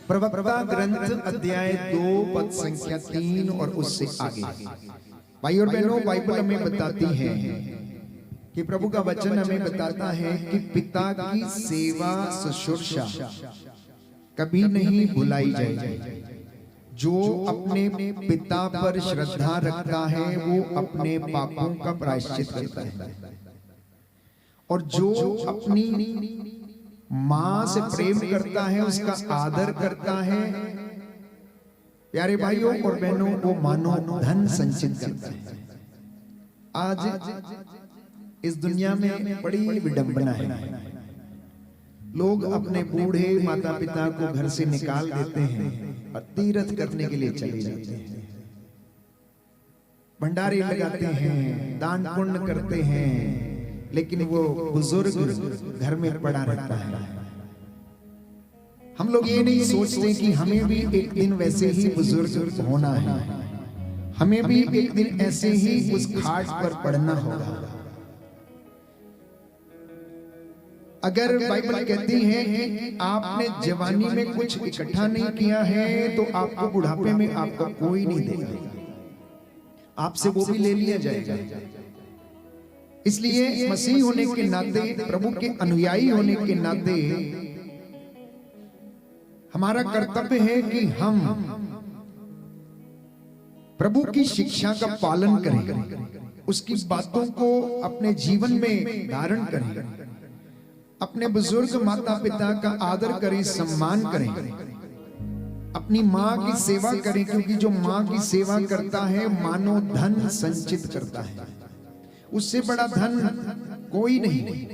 प्रवक्ता ग्रंथ अध्याय 2 पद संख्या 3 और उससे आगे। भाई और बहनों, बाइबल हमें बताती है कि प्रभु का वचन हमें बताता है कि पिता की सेवा शुश्रूषा कभी नहीं भुलाई जाएगी। जो अपने पिता पर श्रद्धा रखता है वो अपने पापों का प्रायश्चित करता है, और जो अपनी मां से प्रेम करता है, उसका आदर करता है, प्यारे भाइयों और बहनों, वो मानो धन संचित करता है। आज इस दुनिया में बड़ी विडंबना है। लोग अपने बूढ़े माता पिता को घर से निकाल देते हैं और तीर्थ करने के लिए चले जाते हैं, भंडारे लगाते हैं, दान पुण्य करते हैं, लेकिन वो बुजुर्ग घर में पड़ा रहता है। हम लोग ये नहीं सोचते कि हमें भी एक दिन वैसे ही बुजुर्ग होना है, हमें भी एक दिन ऐसे ही उस खाट पर पड़ना होगा। अगर बाइबल कहती है कि आपने जवानी में कुछ इकट्ठा नहीं किया है तो आपको बुढ़ापे में आपका कोई नहीं देगा, आपसे वो भी ले लिया जाएगा। इसलिए मसीह होने के नाते, प्रभु के अनुयायी होने के नाते हमारा कर्तव्य है कि हम प्रभु की शिक्षा का पालन करें, उसकी बातों को अपने जीवन में धारण करें, अपने बुजुर्ग माता पिता का आदर करें, सम्मान करें, अपनी माँ की सेवा करें, क्योंकि जो माँ की सेवा करता है मानो धन संचित करता है। उससे बड़ा धन कोई नहीं।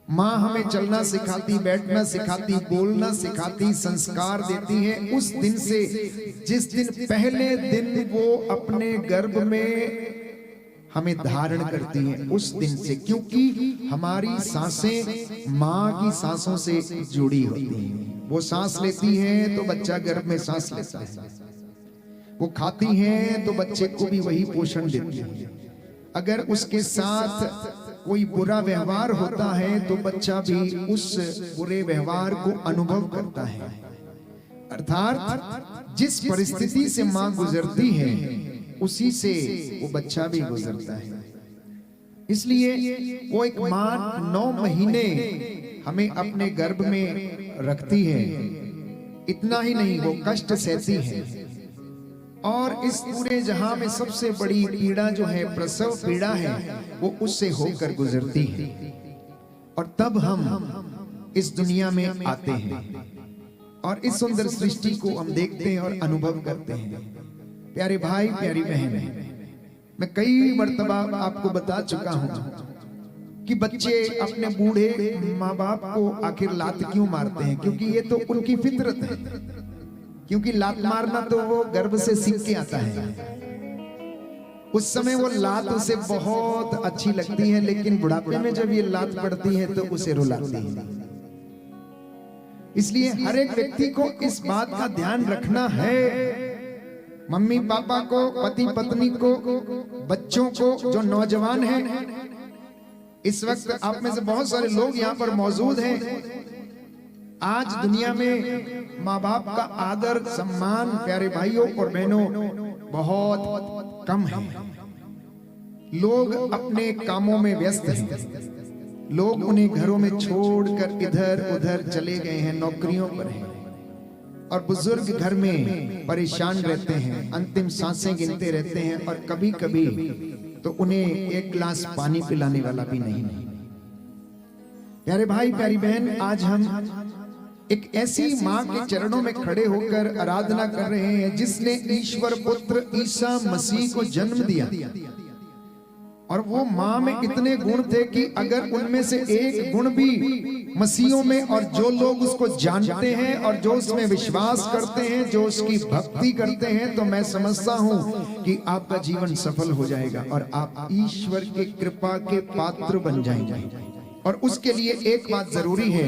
माँ हमें चलना सिखाती, बैठना सिखाती, बोलना सिखाती, संस्कार देती है उस दिन से, जिस दिन पहले दिन वो अपने गर्भ में हमें धारण करती है, उस दिन से, क्योंकि हमारी सांसें माँ की सांसों से जुड़ी होती हैं। वो सांस लेती है तो बच्चा गर्भ में सांस लेता है, वो खाती है तो बच्चे को भी वही पोषण देती है। अगर उसके साथ कोई बुरा व्यवहार होता है तो बच्चा भी उस बुरे व्यवहार को अनुभव करता है। अर्थात जिस परिस्थिति से माँ गुजरती है उसी से वो बच्चा भी गुजरता है। इसलिए वो एक माँ 9 महीने हमें अपने गर्भ में रखती है। इतना ही नहीं, वो कष्ट सहती है, और इस पूरे जहां में सबसे बड़ी पीड़ा जो है, प्रसव पीड़ा है, वो उससे होकर गुजरती है। और तब हम इस दुनिया में आते हैं और इस सुंदर सृष्टि को हम देखते हैं और अनुभव करते हैं। प्यारे भाई, प्यारी बहन, मैं कई मर्तबा आपको बता चुका हूं कि बच्चे अपने बूढ़े माँ बाप को आखिर लात क्यों मारते हैं, क्योंकि ये तो उनकी फितरत है। क्योंकि लात मारना तो वो गर्भ से सीख के आता है। उस समय वो लात उसे बहुत अच्छी लगती है, लेकिन बुढ़ापे में जब ये लात पड़ती है तो उसे रुलाती है। इसलिए हर एक व्यक्ति को इस बात का ध्यान रखना है, मम्मी पापा को, पति पत्नी को, बच्चों को, जो नौजवान हैं। इस वक्त आप में से बहुत सारे लोग यहाँ पर मौजूद हैं। आज दुनिया में माँ बाप का आदर सम्मान, प्यारे भाइयों और बहनों, बहुत कम है। लोग अपने कामों में व्यस्त हैं, लोग उन्हें घरों में छोड़कर इधर उधर चले गए हैं, नौकरियों पर हैं, और बुजुर्ग घर में परेशान रहते हैं, अंतिम सांसें गिनते रहते हैं, और कभी कभी तो उन्हें एक गिलास पानी पिलाने वाला भी नहीं। प्यारे भाई, प्यारी बहन, आज हम एक ऐसी माँ के चरणों में खड़े होकर आराधना कर रहे हैं जिसने ईश्वर पुत्र ईसा मसीह को जन्म दिया, और वो माँ में इतने गुण थे कि अगर उनमें से एक गुण भी मसीहों में, और जो लोग उसको जानते हैं और जो उसमें विश्वास करते हैं, जो उसकी भक्ति करते हैं, तो मैं समझता हूं कि आपका जीवन सफल हो जाएगा और आप ईश्वर के कृपा के पात्र बन जाएंगे। और उसके लिए एक बात जरूरी है,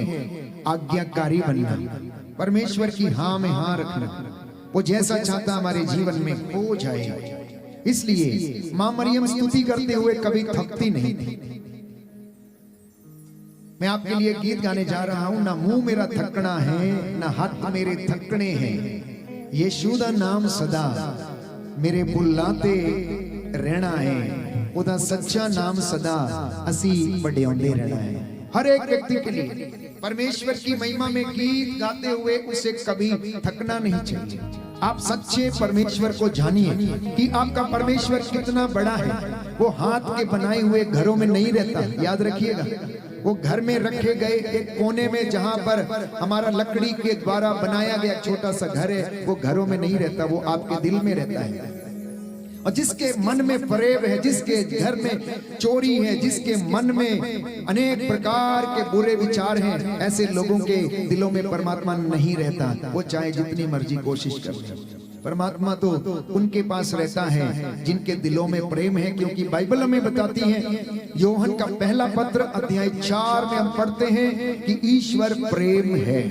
आज्ञाकारी बनना, परमेश्वर की हाँ में हाँ रखना। वो जैसा चाहता हमारे जीवन में हो जाए। इसलिए मां मरियम स्तुति करते हुए कभी थकती नहीं थी। मैं आपके लिए गीत गाने जा रहा हूं। ना मुंह मेरा थकना है, ना हाथ मेरे थकने हैं, यीशु दा नाम सदा मेरे बुलाते रहना है, उदा सच्चा नाम सदा असी वड्याउंदे रहना है। हर एक व्यक्ति के लिए परमेश्वर की महिमा में गीत गाते हुए उसे कभी थकना नहीं चाहिए। आप सच्चे परमेश्वर को जानिए कि आपका परमेश्वर कितना बड़ा है। वो हाथ के बनाए हुए घरों में नहीं रहता, याद रखिएगा। वो घर में रखे गए एक कोने में, जहां पर हमारा लकड़ी के द्वारा बनाया गया छोटा सा घर है, वो घरों में नहीं रहता, वो आपके दिल में रहता है। और जिसके मन में फरेब है, जिसके घर में चोरी है, जिसके मन में अनेक प्रकार के बुरे विचार हैं, ऐसे लोगों के दिलों में परमात्मा नहीं रहता। वो चाहे जितनी मर्जी कोशिश कर ले, परमात्मा तो उनके पास रहता है जिनके दिलों में प्रेम है। क्योंकि बाइबल हमें बताती है, यूहन्ना का पहला पत्र अध्याय 4 में हम पढ़ते हैं कि ईश्वर प्रेम है,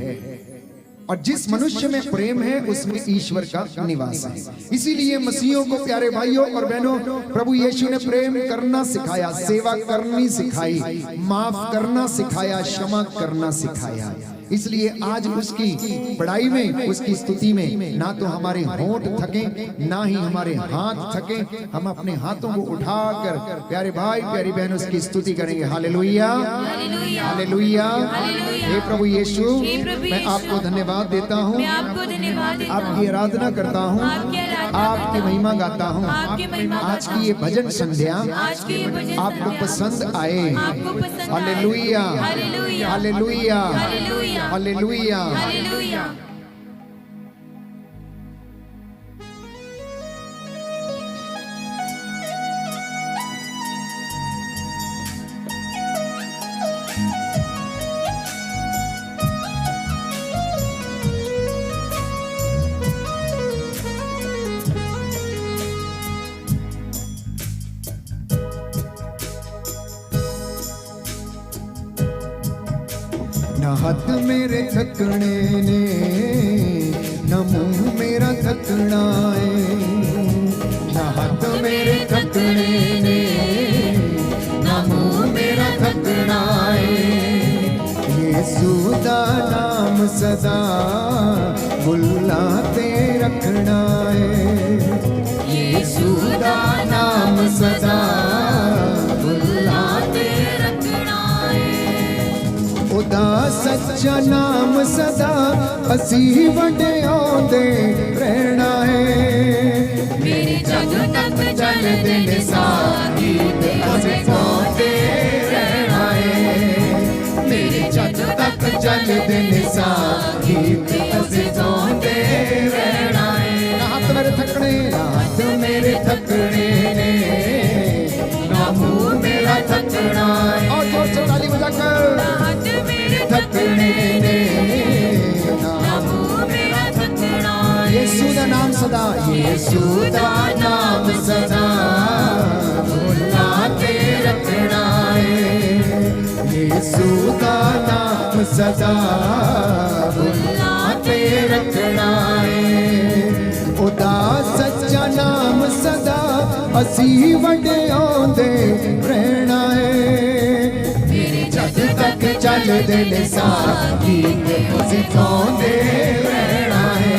और जिस मनुष्य में प्रेम है उसमें ईश्वर का निवास है। इसीलिए मसीहों को, प्यारे भाइयों और बहनों, प्रभु यीशु ने प्रेम करना सिखाया, सेवा करनी सिखाई, माफ करना सिखाया, क्षमा करना सिखाया। इसलिए आज उसकी बड़ाई में, उसकी स्तुति में ना तो हमारे होंठ थके, ना ही हमारे हाथ थके। हम अपने हाथों को उठाकर प्यारे भाई प्यारी बहन उसकी स्तुति करेंगे। Hallelujah, hallelujah. हे प्रभु यीशु, मैं आपको धन्यवाद देता हूँ, आपकी आराधना करता हूँ, आपकी महिमा गाता हूँ। आज की ये भजन संध्या आपको पसंद आए। Hallelujah, hallelujah, hallelujah. ना हाथ मेरे थकने ने, ना मुंह मेरा थकना है, ना हाथ मेरे थकने ने, ना मुंह मेरा थकना है। यीशु दा नाम सदा बुलाते रखना है, यीशु दा नाम सदा बुलाते रखना है। उदा सच्चा नाम सदा असी वड्याउंदे रहना है। मेरे जग तक चल दिन गीत असी गाउंदे रहना है। मेरे जग तक चल दिन गीत असी गाउंदे रहना है। हाथ मेरे थकने, हाथ मेरे थकने ने, ना मुंह मेरा थकना है। और जोर से ताली बजाकर, थकने ने, ना मुंह मेरा थकना है। यीशु दा नाम सदा, यीशु दा नाम सदा बुलाते रखना है। यीशु दा नाम सदा बुलाते रखना है। उदा सच्चा नाम सदा असी वड्याउंदे रहना है। मेरे जग तक चल दिन गीत असी गाउंदे रहना है।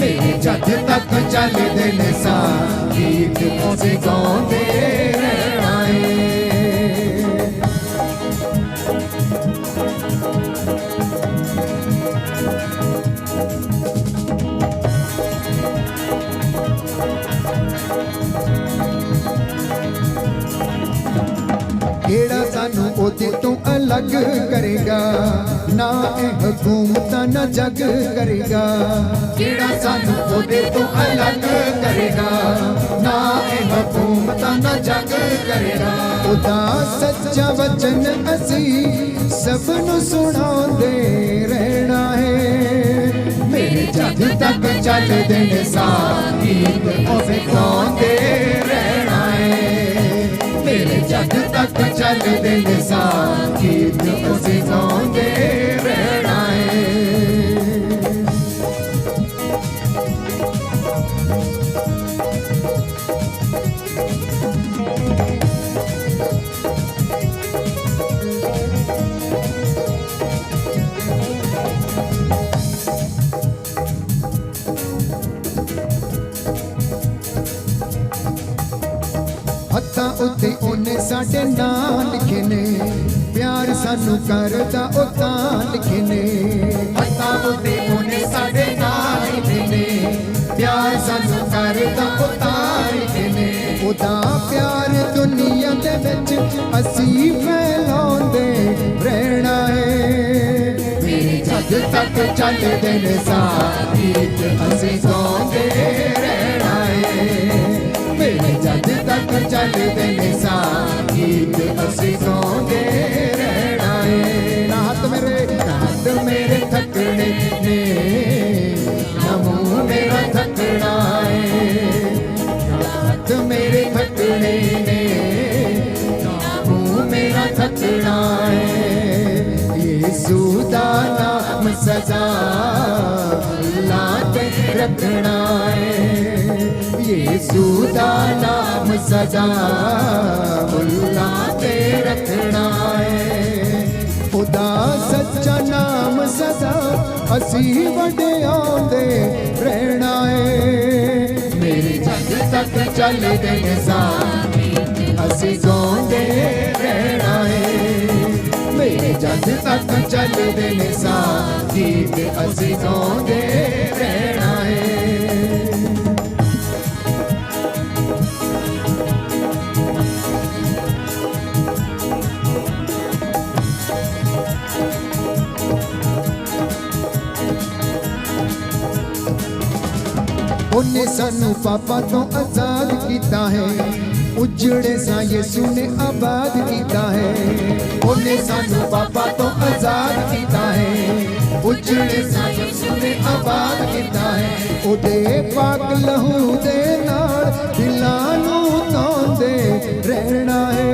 मेरे जग तक चल दिन गीत असी गाउंदे रहना है। केड़ा सानू ओदे तो अलग करेगा, ना ए हुकूमतां ना जग करेगा। केड़ा सानू ओदे तो अलग करेगा, ना ए हुकूमतां ना जग करेगा। उदा सच्चा वचन असी सब नू सुणांदे रहना है। मेरे जग तक चल दिन गीत उसे गाउंदे रहना है। मेरे जग तक चल दिन गीत उसे गाउंदे रहना है। उत्ते ओने साडे नाम लिखे ने, प्यार सानू करदा ओ तां लिखे ने। हत्थां उत्ते ओने साडे नाम लिखे ने, प्यार सानू करदा ओ तां लिखे ने। ओदा प्यार दुनिया दे विच असीं फैलाउंदे रहना है। मेरे जग तक चलदे ने साथ गीत असीं गाउंदे रहना है। मेरे जग तक चलदे ने साथ गीत असीं गाउंदे रहना है। रात मेरे थकने ने, ना मुँह मेरा थकना है। रात मेरे थकने ने, ना मुँह मेरा थकना है। यीशु दा नाम सदा लाते रखना है। यीशु दा नाम सदा लाते रखना है। खुदा सच्चा नाम सदा असीं वडियाउंदे रहना है। मेरे जग तक चलदे ने साथ असीं गाउंदे रहना है। मेरे जग तक चलदे ने साथ गीत असीं गाउंदे रहना है। उन्हें सानू पापा तो आजाद किया है, उजड़े सा यीशु ने आबाद किया है। उन्हें सानू पापा तो आजाद किया है, उजड़े सा यीशु ने आबाद किया है। ओदे पाक लहू दे नाल दिलां नू धोंदे रहना है।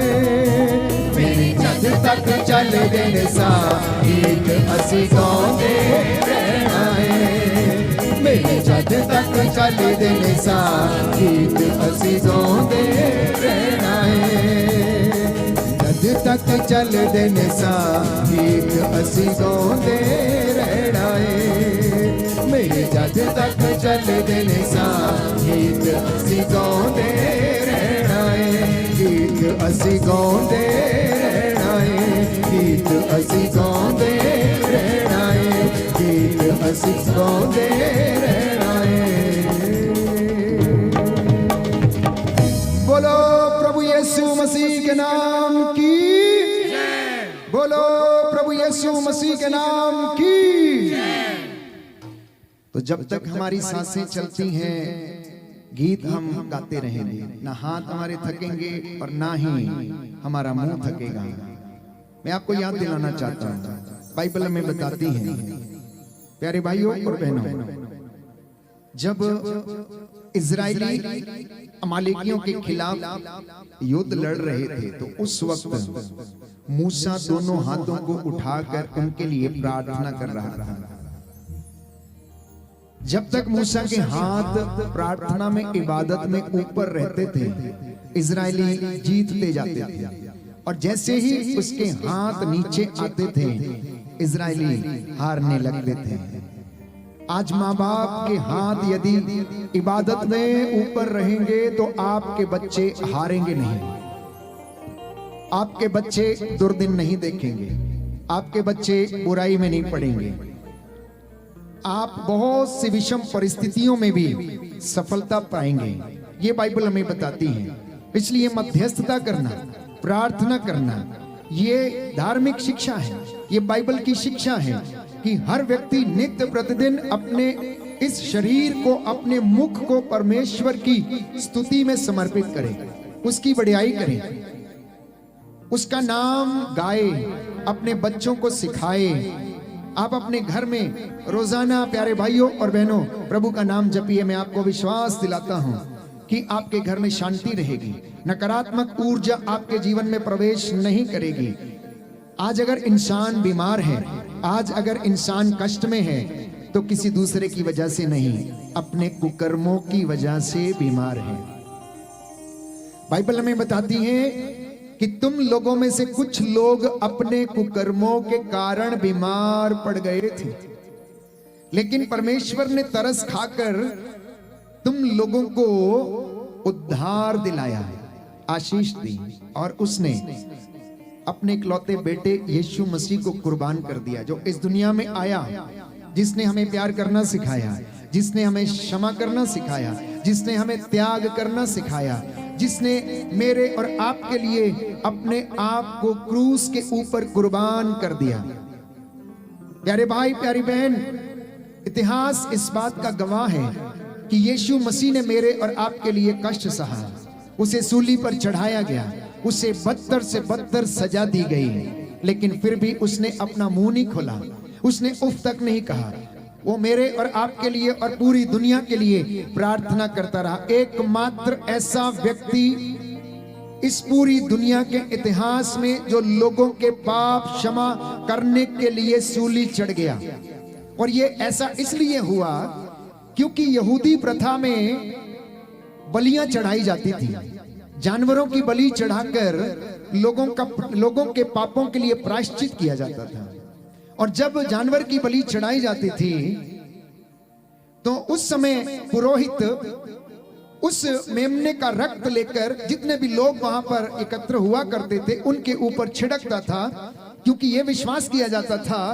मेरे जग तक चलदे ने साथ गीत असीं गाउंदे रहना है। मेरे जग तक चलदे ने साथ गीत असीं गाउंदे रहना है। जग तक चलदे ने साथ गीत असीं गाउंदे रहना है। मेरे जग तक चलदे ने साथ गीत असीं गाउंदे रहना है। गीत असीं गाउंदे रहना है। गीत असीं गाउंदे रहना है। गीत असीं गाउंदे रहना है। बोलो प्रभु यीशु मसीह के नाम की, बोलो प्रभु यीशु मसीह के नाम की। तो जब तक हमारी सांसें चलती हैं गीत हम गाते रहेंगे, ना हाथ हमारे थकेंगे और ना ही हमारा मुंह थकेगा। मैं आपको याद दिलाना चाहता हूँ, बाइबल में बताती है प्यारे भाइयों और बहनों, जब इजरायली अमालेकियों के खिलाफ युद्ध लड़ रहे थे तो उस वक्त मूसा दोनों हाथों को उठाकर उनके लिए प्रार्थना कर रहा था। जब तक मूसा के हाथ प्रार्थना में, इबादत में ऊपर रहते थे, इजरायली जीतते जाते थे, और जैसे ही उसके हाथ नीचे आते थे इजरायली हारने लगते थे। आज माँ बाप के हाथ यदि इबादत में ऊपर रहेंगे तो आपके बच्चे हारेंगे नहीं, आपके बच्चे दुर्दिन नहीं देखेंगे, आपके बच्चे बुराई में नहीं पड़ेंगे, आप बहुत सी विषम परिस्थितियों में भी सफलता पाएंगे। ये बाइबल हमें बताती है। इसलिए मध्यस्थता करना, प्रार्थना करना, ये धार्मिक शिक्षा है, ये बाइबल की शिक्षा है कि हर व्यक्ति नित्य प्रतिदिन अपने इस शरीर को, अपने मुख को परमेश्वर की स्तुति में समर्पित करे, उसकी बढ़ाई करे, उसका नाम गाए, अपने बच्चों को सिखाए। आप अपने घर में रोजाना प्यारे भाइयों और बहनों प्रभु का नाम जपिए। मैं आपको विश्वास दिलाता हूं कि आपके घर में शांति रहेगी, नकारात्मक ऊर्जा आपके जीवन में प्रवेश नहीं करेगी। आज अगर इंसान बीमार है, आज अगर इंसान कष्ट में है, तो किसी दूसरे की वजह से नहीं, अपने कुकर्मों की वजह से बीमार है। बाइबल हमें बताती है कि तुम लोगों में से कुछ लोग अपने कुकर्मों के कारण बीमार पड़ गए थे, लेकिन परमेश्वर ने तरस खाकर तुम लोगों को उद्धार दिलाया है। आशीष दी और उसने अपने इकलौते बेटे यीशु मसीह को कुर्बान कर दिया, जो इस दुनिया में आया, जिसने हमें प्यार करना सिखाया, जिसने हमें क्षमा करना सिखाया, जिसने हमें त्याग करना सिखाया, जिसने मेरे और आपके लिए अपने आप को क्रूस के ऊपर कुर्बान कर दिया। प्यारे भाई, प्यारी बहन, इतिहास इस बात का गवाह है कि यीशु मसीह ने मेरे और आपके लिए कष्ट सहा, उसे सूली पर चढ़ाया गया, उसे बदतर से बदतर सजा दी गई, लेकिन फिर भी उसने अपना मुंह नहीं खोला, उसने उफ तक नहीं कहा। वो मेरे और आपके लिए और पूरी दुनिया के लिए प्रार्थना करता रहा। एकमात्र ऐसा व्यक्ति इस पूरी दुनिया के इतिहास में जो लोगों के पाप क्षमा करने के लिए सूली चढ़ गया। और ये ऐसा इसलिए हुआ क्योंकि यहूदी प्रथा में बलियां चढ़ाई जाती थी, जानवरों की बलि चढ़ाकर लोगों के पापों के लिए प्रायश्चित किया जाता था। और जब जानवर की बलि चढ़ाई जाती थी तो उस समय पुरोहित उस मेमने का रक्त लेकर जितने भी लोग वहां पर एकत्र हुआ करते थे उनके ऊपर छिड़कता था, क्योंकि यह विश्वास किया जाता था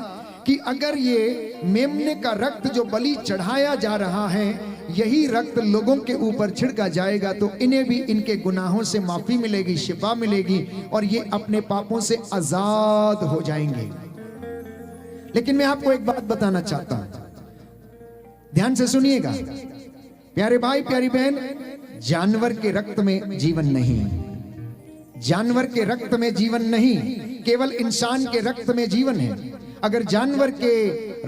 कि अगर ये मेमने का रक्त जो बलि चढ़ाया जा रहा है यही रक्त लोगों के ऊपर छिड़का जाएगा तो इन्हें भी इनके गुनाहों से माफी मिलेगी, शिफा मिलेगी और ये अपने पापों से आजाद हो जाएंगे। लेकिन मैं आपको एक बात बताना चाहता हूं, ध्यान से सुनिएगा प्यारे भाई, प्यारी बहन, जानवर के रक्त में जीवन नहीं, जानवर के रक्त में जीवन नहीं, केवल इंसान के रक्त में जीवन है। अगर जानवर के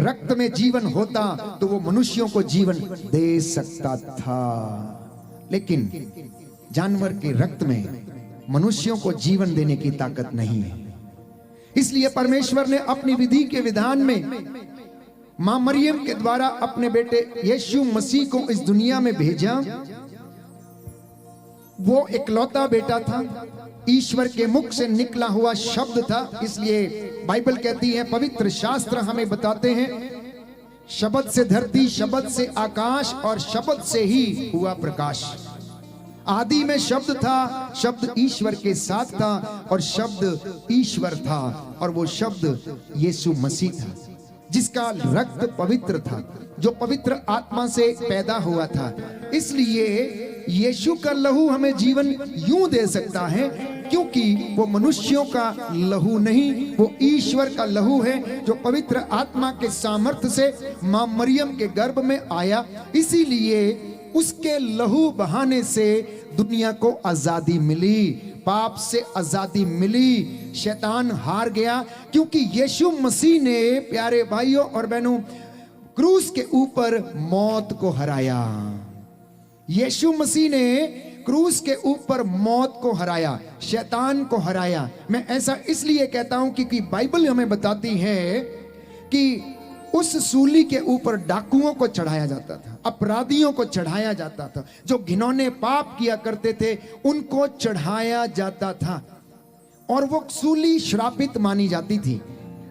रक्त में जीवन होता तो वो मनुष्यों को जीवन दे सकता था, लेकिन जानवर के रक्त में मनुष्यों को जीवन देने की ताकत नहीं है। इसलिए परमेश्वर ने अपनी विधि के विधान में मां मरियम के द्वारा अपने बेटे यीशु मसीह को इस दुनिया में भेजा। वो इकलौता बेटा था, ईश्वर के मुख से निकला हुआ शब्द था। इसलिए बाइबल कहती है, पवित्र शास्त्र हमें बताते हैं, शब्द से धरती, शब्द से आकाश और शब्द से ही हुआ प्रकाश। आदि में शब्द था, शब्द ईश्वर के साथ था और शब्द ईश्वर था और वो शब्द यीशु मसीह था, जिसका रक्त पवित्र था, जो पवित्र आत्मा से पैदा हुआ था। इसलिए यीशु का लहू हमें जीवन यूं दे सकता है क्योंकि वो मनुष्यों का लहू नहीं, वो ईश्वर का लहू है जो पवित्र आत्मा के सामर्थ्य से मां मरियम के गर्भ में आया। इसीलिए उसके लहू बहाने से दुनिया को आजादी मिली, पाप से आजादी मिली, शैतान हार गया, क्योंकि यीशु मसीह ने प्यारे भाइयों और बहनों क्रूस के ऊपर मौत को हराया। यीशु मसीह ने क्रूस के ऊपर मौत को हराया, शैतान को हराया। मैं ऐसा इसलिए कहता हूं क्योंकि बाइबल हमें बताती है कि उस सूली के ऊपर डाकुओं को चढ़ाया जाता था, अपराधियों को चढ़ाया जाता था, जो घिनौने पाप किया करते थे उनको चढ़ाया जाता था और वो सूली श्रापित मानी जाती थी।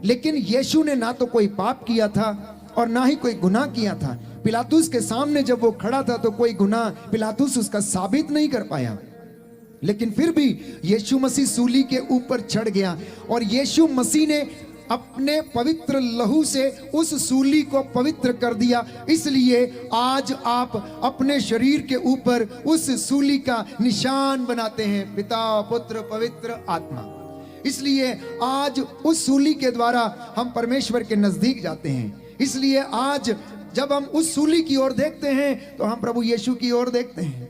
लेकिन यीशु ने ना तो कोई पाप किया था और ना ही कोई गुनाह किया था। पिलातुस के सामने जब वो खड़ा था तो कोई गुनाह पिलातुस उसका साबित नहीं कर पाया, लेकिन फिर भी यीशु मसीह सूली के ऊपर चढ़ गया और यीशु मसीह ने अपने पवित्र लहू से उस सूली को पवित्र कर दिया। इसलिए आज आप अपने शरीर के ऊपर उस सूली का निशान बनाते हैं, पिता पुत्र पवित्र आत्मा। इसलिए आज उस सूली के द्वारा हम परमेश्वर के नजदीक जाते हैं। इसलिए आज जब हम उस सूली की ओर देखते हैं तो हम प्रभु यीशु की ओर देखते हैं,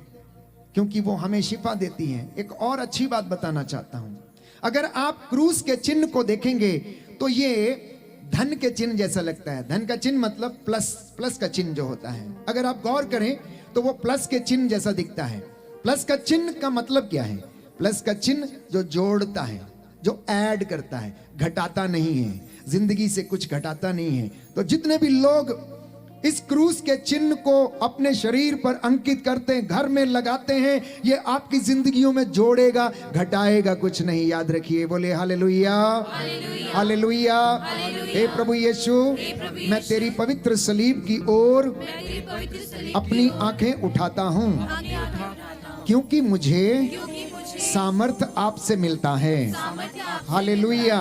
क्योंकि वो हमें शिफा देती है। एक और अच्छी बात बताना चाहता हूं, अगर आप क्रूस के चिन्ह को देखेंगे तो ये धन के चिन्ह जैसा लगता है। धन का चिन्ह मतलब प्लस का चिन्ह जो होता है, अगर आप गौर करें तो वो प्लस के चिन्ह जैसा दिखता है। प्लस का चिन्ह का मतलब क्या है? प्लस का चिन्ह जो जोड़ता है, जो ऐड करता है, घटाता नहीं है, जिंदगी से कुछ घटाता नहीं है। तो जितने भी लोग इस क्रूस के चिन्ह को अपने शरीर पर अंकित करते हैं, घर में लगाते हैं, ये आपकी जिंदगियों में जोड़ेगा, घटाएगा कुछ नहीं। याद रखिए, बोले हालेलुया, हालेलुया। हे प्रभु यीशु, मैं तेरी पवित्र सलीब की ओर अपनी आंखें उठाता हूं, क्योंकि मुझे सामर्थ्य आपसे मिलता है। Hallelujah,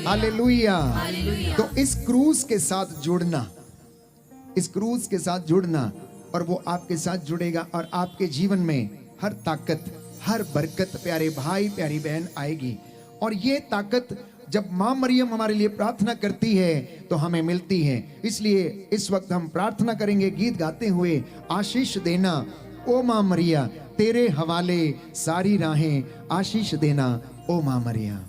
hallelujah. तो इस क्रूज के साथ जुड़ना, इस क्रूज के साथ जुड़ना, और वो आपके साथ जुड़ेगा और आपके जीवन में हर ताकत, हर बरकत प्यारे भाई प्यारी बहन आएगी। और ये ताकत जब मां मरियम हमारे लिए प्रार्थना करती है तो हमें मिलती है। इसलिए इस वक्त हम प्रार्थना करेंगे गीत गाते हुए, आशीष देना ओ मां मरिया, तेरे हवाले सारी राहें, आशीष देना ओ मां मरिया।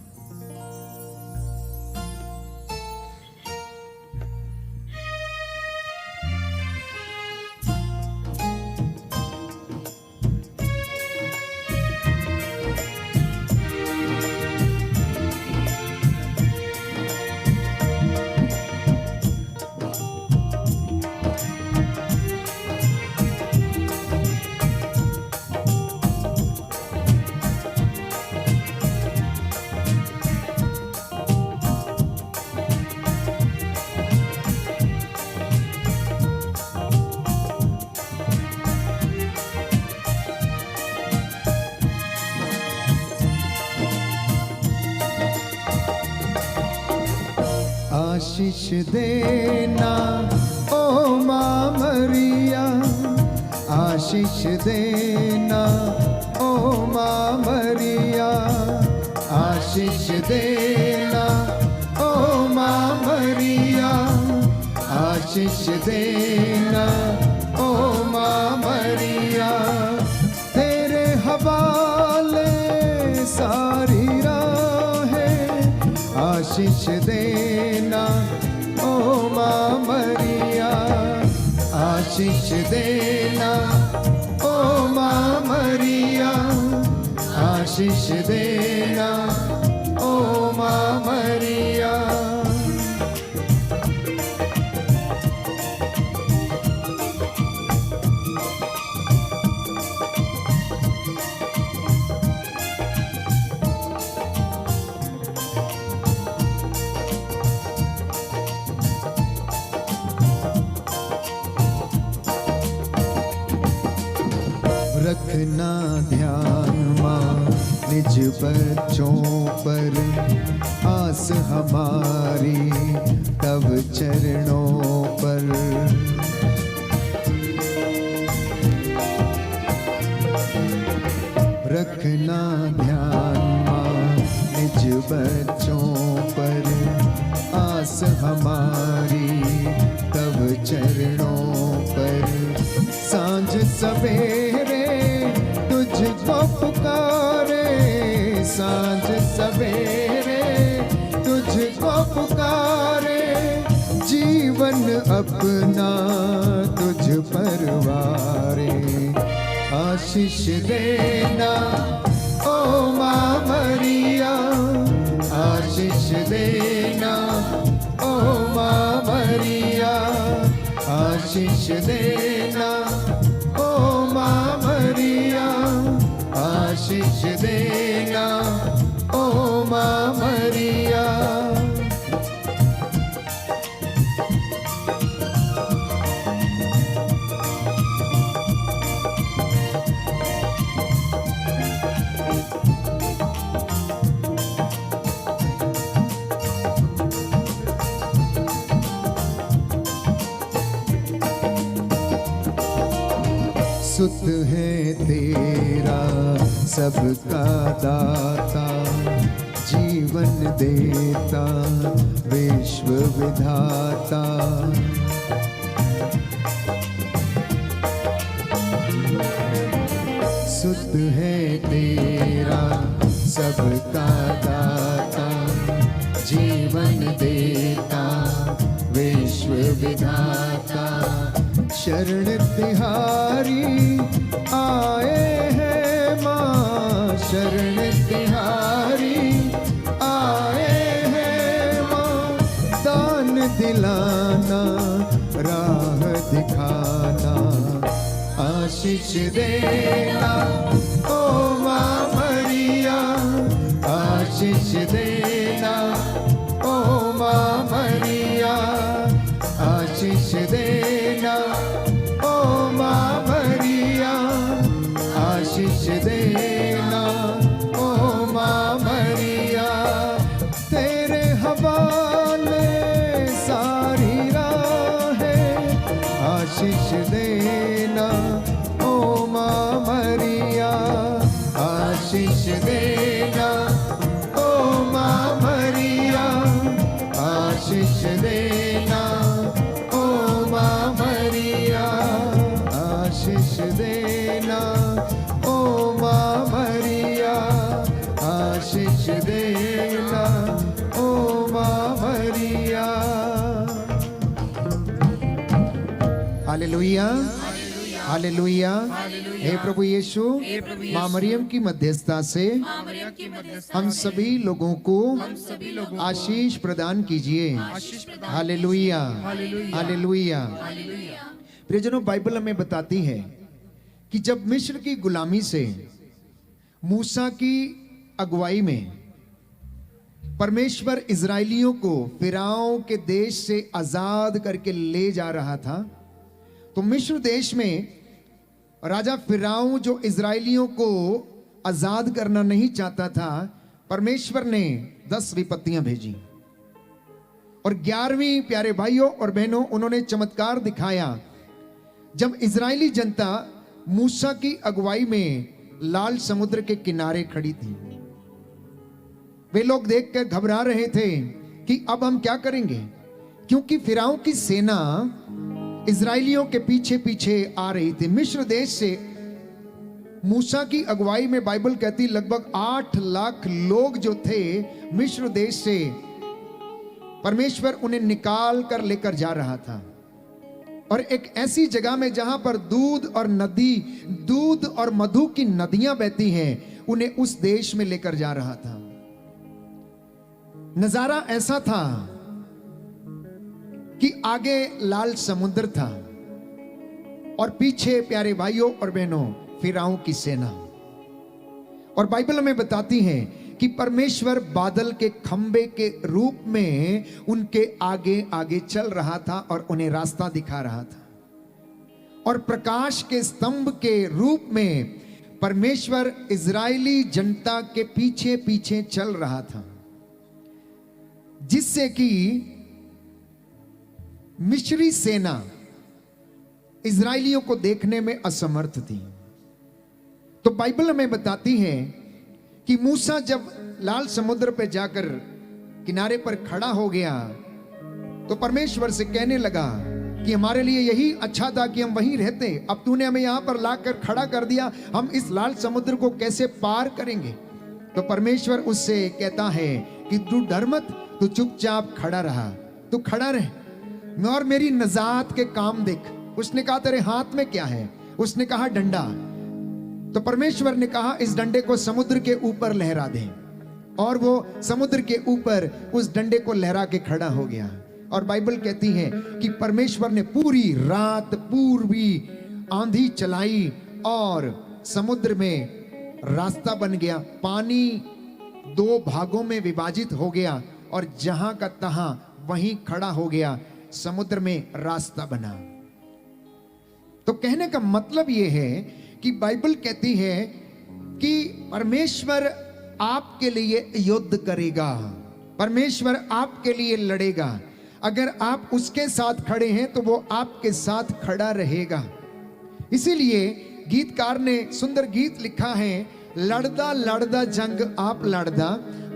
आशीष देना ओ मां मरिया, आशीष देना ओ मां मरिया, आशीष देना ओ मां मरिया, आशीष देना ओ मां मरिया, तेरे हवाले सारी राहें, आशीष देना ओ मां मरिया, आशीष देना ओ मां मरिया, आशीष देना ओ मां मरिया। रखना ध्यान मां निज बच्चों पर, आस हमारी तब चरणों पर। रखना ध्यान मां निज बच्चों पर, आस हमारी तब चरणों पर। सांझ सवेरे तुझको पुकारे, सांझ सवेरे तुझको पुकारे, जीवन अपना तुझ पर वारे। आशीष देना ओ मां मरिया, आशीष देना ओ मां मरिया, आशीष देना ओ मां मरिया, आशीष देना ओ मां मरिया। सुत है तेरा सबका दाता, जीवन देता विश्व विधाता। सुत है तेरा सबका दाता, जीवन देता विश्व विधाता। शरण तिहारी आए हैं मां, शरण तिहारी आए हैं मां। दान दिलाना राह दिखाना, आशीष देना ओ मां मरिया, आशीष देना ओ मां मरिया, आशीष देना ओ मां मरिया, आशीष देना आशीष देना ओ माँ मरिया, आशीष देना ओ माँ मरिया, आशीष देना ओ माँ मरिया, आशीष देना ओ माँ मरिया, आशीष देना ओ माँ मरिया। Hallelujah, hallelujah. हे प्रभु यीशु, माँ मरियम की मध्यस्थता से हम सभी लोगों को आशीष प्रदान कीजिए। Hallelujah, hallelujah. प्रियजनों, बाइबल हमें बताती है कि जब मिस्र की गुलामी से मूसा की अगुवाई में परमेश्वर इजराइलियों को फिरौन के देश से आजाद करके ले जा रहा था, तो मिस्र देश में राजा फिरौन जो इजराइलियों को आजाद करना नहीं चाहता था, परमेश्वर ने 10 विपत्तियां भेजी और 11वीं, प्यारे भाइयों और बहनों, उन्होंने चमत्कार दिखाया जब इजरायली जनता मूसा की अगुवाई में लाल समुद्र के किनारे खड़ी थी। वे लोग देखकर घबरा रहे थे कि अब हम क्या करेंगे, क्योंकि फिरौन की सेना इजराइलियों के पीछे पीछे आ रही थी। मिस्र देश से मूसा की अगुवाई में बाइबल कहती लगभग 8 लाख लोग जो थे मिस्र देश से, परमेश्वर उन्हें निकाल कर लेकर जा रहा था और एक ऐसी जगह में जहां पर दूध और मधु की नदियां बहती हैं, उन्हें उस देश में लेकर जा रहा था। नजारा ऐसा था कि आगे लाल समुद्र था और पीछे, प्यारे भाइयों और बहनों, फिरौन की सेना। और बाइबल हमें बताती है कि परमेश्वर बादल के खंबे के रूप में उनके आगे आगे चल रहा था और उन्हें रास्ता दिखा रहा था, और प्रकाश के स्तंभ के रूप में परमेश्वर इजरायली जनता के पीछे पीछे चल रहा था, जिससे कि मिस्री सेना इजरायलियों को देखने में असमर्थ थी। तो बाइबल हमें बताती है कि मूसा जब लाल समुद्र पर जाकर किनारे पर खड़ा हो गया तो परमेश्वर से कहने लगा कि हमारे लिए यही अच्छा था कि हम वहीं रहते, अब तूने हमें यहां पर लाकर खड़ा कर दिया, हम इस लाल समुद्र को कैसे पार करेंगे। तो परमेश्वर उससे कहता है कि तू डर मत, तू चुपचाप खड़ा रहा, तू खड़ा रह और मेरी नजात के काम देख। उसने कहा तेरे हाथ में क्या है? उसने कहा डंडा। तो परमेश्वर ने कहा इस डंडे को समुद्र के ऊपर लहरा दे, और वो समुद्र के ऊपर उस डंडे को लहरा के खड़ा हो गया। और बाइबल कहती है कि परमेश्वर ने पूरी रात पूर्वी आंधी चलाई और समुद्र में रास्ता बन गया, पानी 2 भागों में विभाजित हो गया और जहां का तहां वहीं खड़ा हो गया, समुद्र में रास्ता बना। तो कहने का मतलब यह है कि बाइबल कहती है कि परमेश्वर आपके लिए युद्ध करेगा, परमेश्वर आपके लिए लड़ेगा। अगर आप उसके साथ खड़े हैं तो वो आपके साथ खड़ा रहेगा। इसीलिए गीतकार ने सुंदर गीत लिखा है, लड़दा लड़दा जंग आप लड़दा,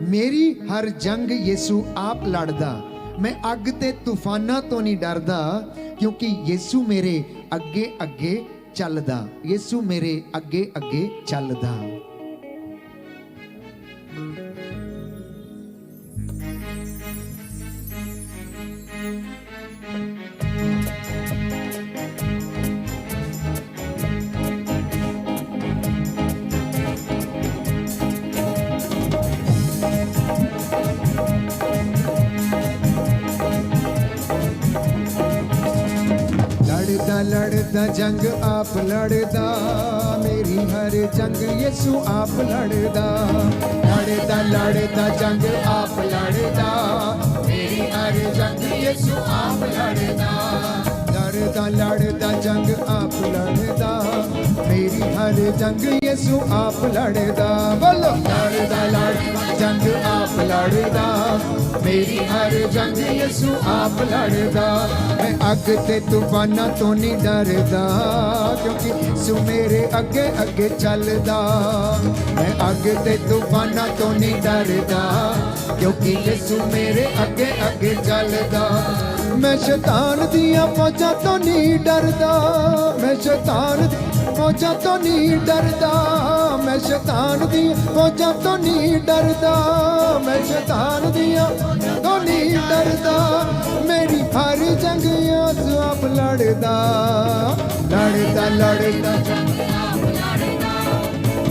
मेरी हर जंग यीशु आप लड़दा, मैं अग ते तूफाना तो नहीं डरदा, क्योंकि यीशु मेरे अगे अगे चलदा, यीशु मेरे अगे अगे चलदा। लड़दा जंग आप लड़दा, मेरी हर जंग यीशु आप लड़दा, लड़दा लड़दा जंग आप लड़दा, मेरी हर जंग यीशु आप लड़दा, लड़दा लड़दा जंग आप लड़दा, मेरी हर जंग यसु आप लड़दा। बोलो लड़दा लड़दा जंग आप लड़दा, मेरी हर जंग यसु आप लड़दा। मैं अग ते तूफाना तो नहीं डरदा, क्योंकि यसु मेरे अगे अगे चलदा। मैं अग ते तूफाना तो नहीं डरदा, क्योंकि यसु मेरे अगे अगे चलदा। मैं शैतान दिया फौजां तो नहीं डरदा, मैं शैतान दी फौजां तो नहीं डरदा। मैं शैतान दी फौजां तो नहीं डरदा, मैं शैतान दिया तो नहीं डरदा। मेरी हर जंग यसु आप लड़दा, लड़दा लड़दा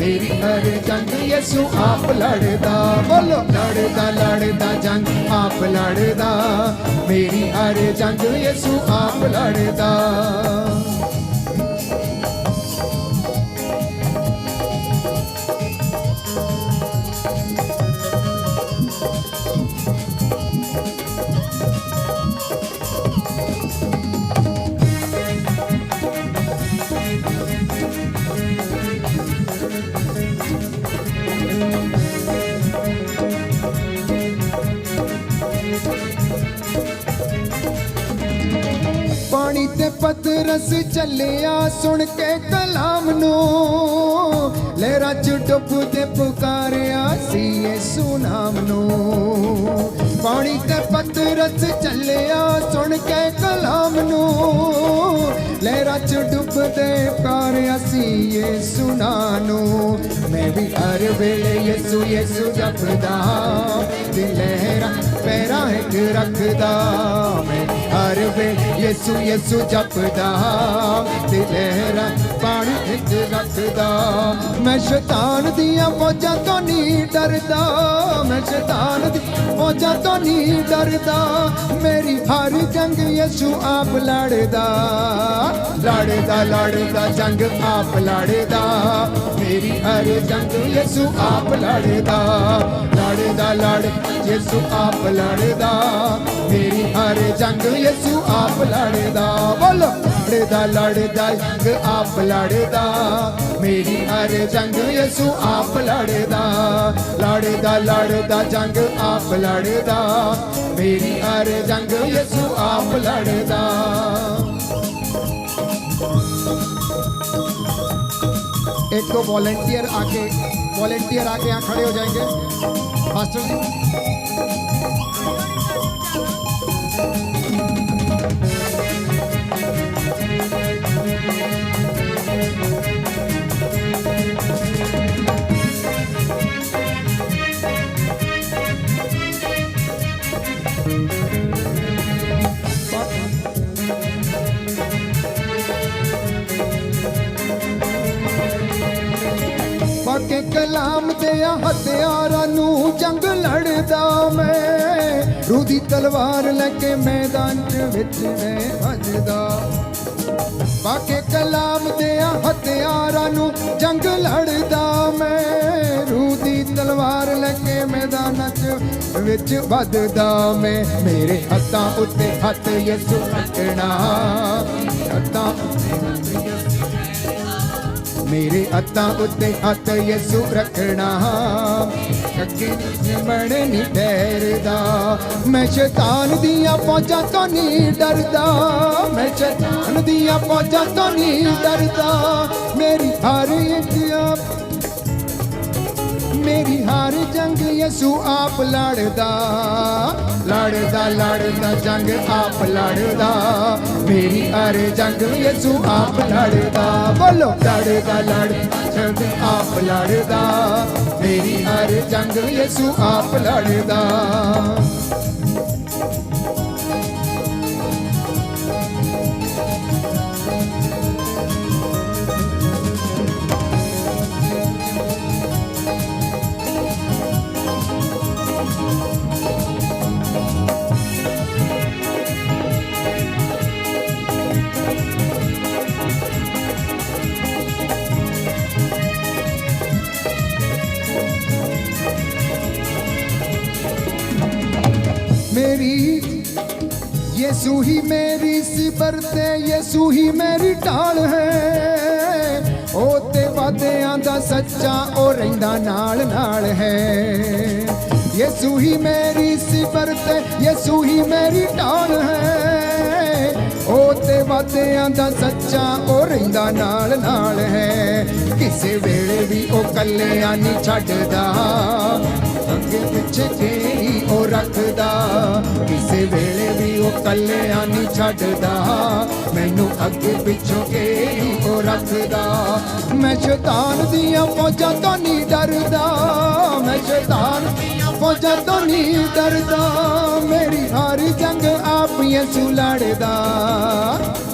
मेरी हर जंग यसु आप लड़दा। बोलो लड़दा लड़दा जंग आप लड़दा, मेरी हर जंग यसु आप लड़दा। पानी ते पतरस चलिया सुन के कलाम नू, लहरां च डुबदे पुकारिया सी यसू नाम नू। पानी ते पतरस चलिया सुन के कलाम नू, लहरां च डुबदे पुकारिया सी यसू नाम नू। मैं भी हर वेले यसू यसू जपदा, ते लहरां पैरां हेठ रखदा। मैं हर वेले यसू यसू जपदा, ते लहरां पानी हेठ रखदा। मैं शैतान दिया फौजां तो नहीं डरदा, मैं शैतान दी फौजां तो नहीं डरदा। मेरी हर जंग यसू आप लड़दा, लड़दा लड़दा जंग आप लड़दा। मेरी हर जंग यसू आप लड़दा, लड़दा लड़दा यसू आप लड़दा। मेरी हर जंग यसू आप लड़दा। बोलो लड़दा लड़दा जंग आप लड़दा, मेरी हर जंग यसू आप लड़दा। लड़दा लड़दा जंग आप लड़दा, मेरी हर जंग यसू आप लड़दा। एक तो वॉलंटियर आके यहाँ खड़े हो जाएंगे मास्टर जी। के कलाम दिया हथियारां नू जंग लड़दा। मैं रूदी तलवार लेके मैदान विच मैं भजदा। बाके कलाम दिया हथियारां नू जंग लड़दा। मैं रूदी तलवार लेके मैदान विच भजदा। मैं मेरे हत्थां उत्ते हथ यसू रखना, हत्थां मेरे हत्थां उत्ते हथ यसू रखना। अगे बड़े नहीं ठहरदा। मैं शैतान दिया फौजां तो नहीं डरदा, मैं शैतान दिया फौजां तो नहीं डरदा। मेरी हर मेरी हर जंग यसू आप लड़दा। लड़दा लड़दा जंग आप लड़दा। मेरी हर जंग यसू आप लड़दा। बोलो लड़दा लड़दा जंग आप लड़दा। मेरी हर जंग यसू आप लड़दा। मेरी यीशु ही मेरी सिबरते, यीशु ही मेरी ढाल है। ओ सच्चा ओ रहिंदा नाल नाल है। यसू ही मेरी सिफत यसू ही मेरी ढाल है। ओ ते वादियां दा सच्चा ओ रहिंदा नाल नाल है। किसे वेले भी ओ कल्लियां नहीं छड्डदा, अगे पिछे तेरी ओ रखदा। किसे वेले भी ओ कल्लियां नहीं छड्डदा, मैनू अगे पिछों तेरी ओ रखदा। मैं शैतान दियां फौजां तो नहीं डरदा, मैं शैतान फौजां तो नहीं डरदा। मेरी हर जंग आप यसू लड़दा,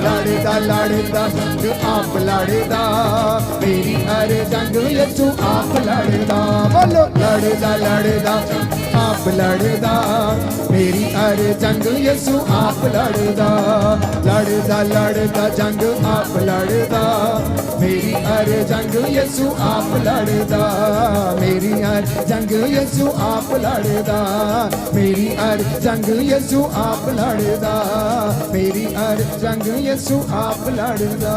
लड़दा लड़दा आप लड़दा। मेरी हर जंग यसू आप लड़दा। बोलो लड़दा लड़दा आप लड़दा। मेरी हर जंग यसू आप लड़दा। लड़दा लड़दा जंग आप लड़दा। मेरी हर जंग यसू आप लड़दा। मेरी हर जंग यसू आप लड़दा। मेरी हर जंग यसू आप लड़दा। मेरी हर जंग यसू आप लड़दा।